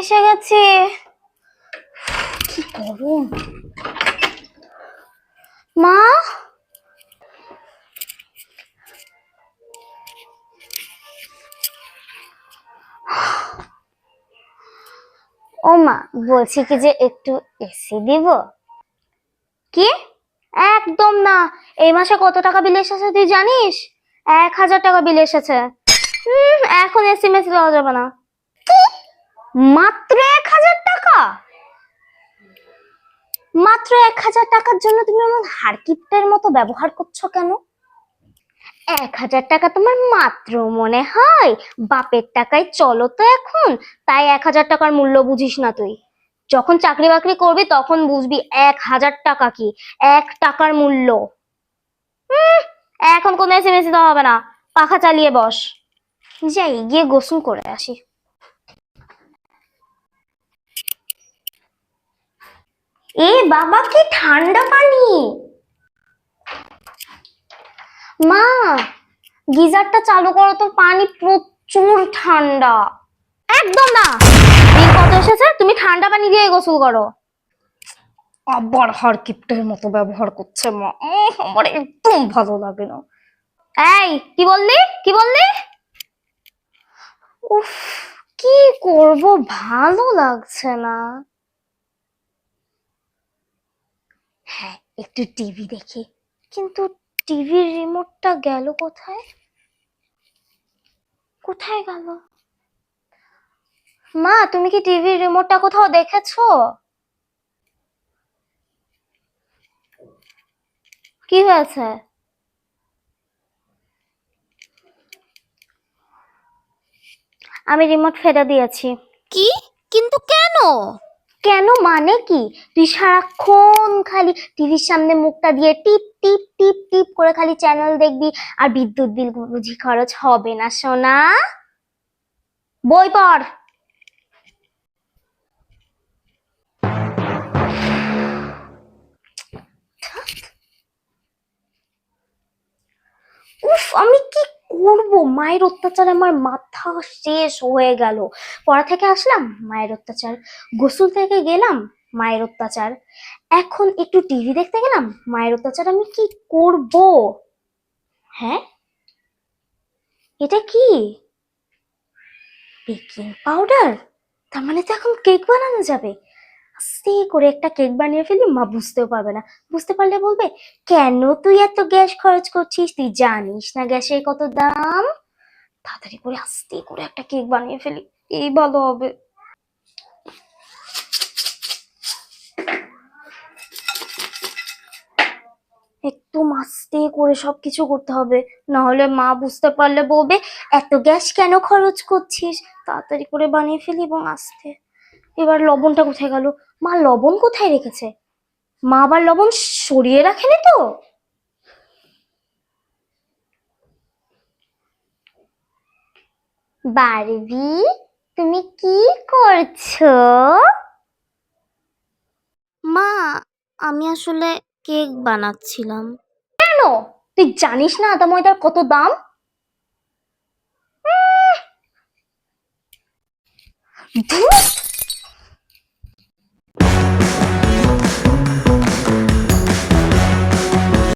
এসে গেছে। কি গরম। মা, ও মা, বলছি কি যে একটু এসি দিব। কি? একদম না। এই মাসে কত টাকা বিল এসেছে তুই জানিস? 1000 টাকা বিল এসেছে। এখন এসি মেসি দেওয়া যাবে না। কি? মাত্র 1000 টাকা? মাত্র 1000 টাকার জন্য তুমি আমার হারকিপ্টের মতো ব্যবহার করছো কেন? 1000 টাকা তোমার মাত্র মনে হয়? বাপের টাকায় চলো তো এখন, তাই 1000 টাকার মূল্য বুঝিস না তুই। যখন চাকরি বাকরি করবি তখন বুঝবি 1000 টাকা কি, 1 টাকার মূল্য। এখন কোনো এসি মেসি দেওয়া হবে না, পাখা চালিয়ে বস। যাই গিয়ে গোসল করে আসি। এ বাবা, কি ঠান্ডা পানি! মা, গিজারটা চালু করো তো, পানি প্রচুর ঠান্ডা। একদম না। বিল কত এসেছে? তুমি ঠান্ডা পানি দিয়ে গোসল করো। আবার হারকিপ্টের মতো ব্যবহার করছে মা। আমার একদম ভালো লাগে না। এই, কি বললি? কি বললি? উফ, কি করব, ভালো লাগছে না। হ্যাঁ, একটু টিভি দেখি, কিন্তু টিভির রিমোটটা গেল কোথায়? কোথায় গেল? মা, তুমি কি টিভির রিমোটটা কোথাও দেখেছো? কি হয়েছে? আমি রিমোট ফেলে দিয়েছি। কি? কিন্তু কেন? কেন মানে কি? তুই সারাক্ষণ খালি টিভির সামনে মুখটা দিয়ে টিপ টিপ টিপ টিপ করে খালি চ্যানেল দেখবি, আর বিদ্যুৎ বিল বুঝি খরচ হবে না সোনা? বই পড়। উফ, আমি কি করব? মায়ের অত্যাচারে আমার মাথা শেষ হয়ে গেল। পড়া থেকে আসলাম, মায়ের অত্যাচার। গোসল থেকে গেলাম, মায়ের অত্যাচার। এখন একটু টিভি দেখতে গেলাম, মায়ের অত্যাচার। আমি কি করব? হ্যাঁ, এটা কি? Baking powder? তার মানে তো এখন কেক বানানো যাবে। আস্তে করে একটা কেক বানিয়ে ফেলি, মা বুঝতেও পারবে না। বুঝতে পারলে বলবে, কেন তুই এত গ্যাস খরচ করছিস? তুই জানিস না গ্যাসের কত দাম? তাড়াতাড়ি করে আস্তে করে একটা কেক বানিয়ে ফেলি, এই ভালো হবে। একটু আস্তে করে সবকিছু করতে হবে, না হলে মা বুঝতে পারলে বলবে, এত গ্যাস কেন খরচ করছিস? তাড়াতাড়ি করে বানিয়ে ফেলি এবং আস্তে। এবার লবণটা কোথায় গেল? মা লবণ কোথায় রেখেছে? মা আবার লবণ সরিয়ে রাখেনি তো? বারবি, তুমি কি করছো? মা, আমি আসলে কেক বানাচ্ছিলাম। কেন? তুই জানিস না আদা ময়দার কত দাম? ধুস,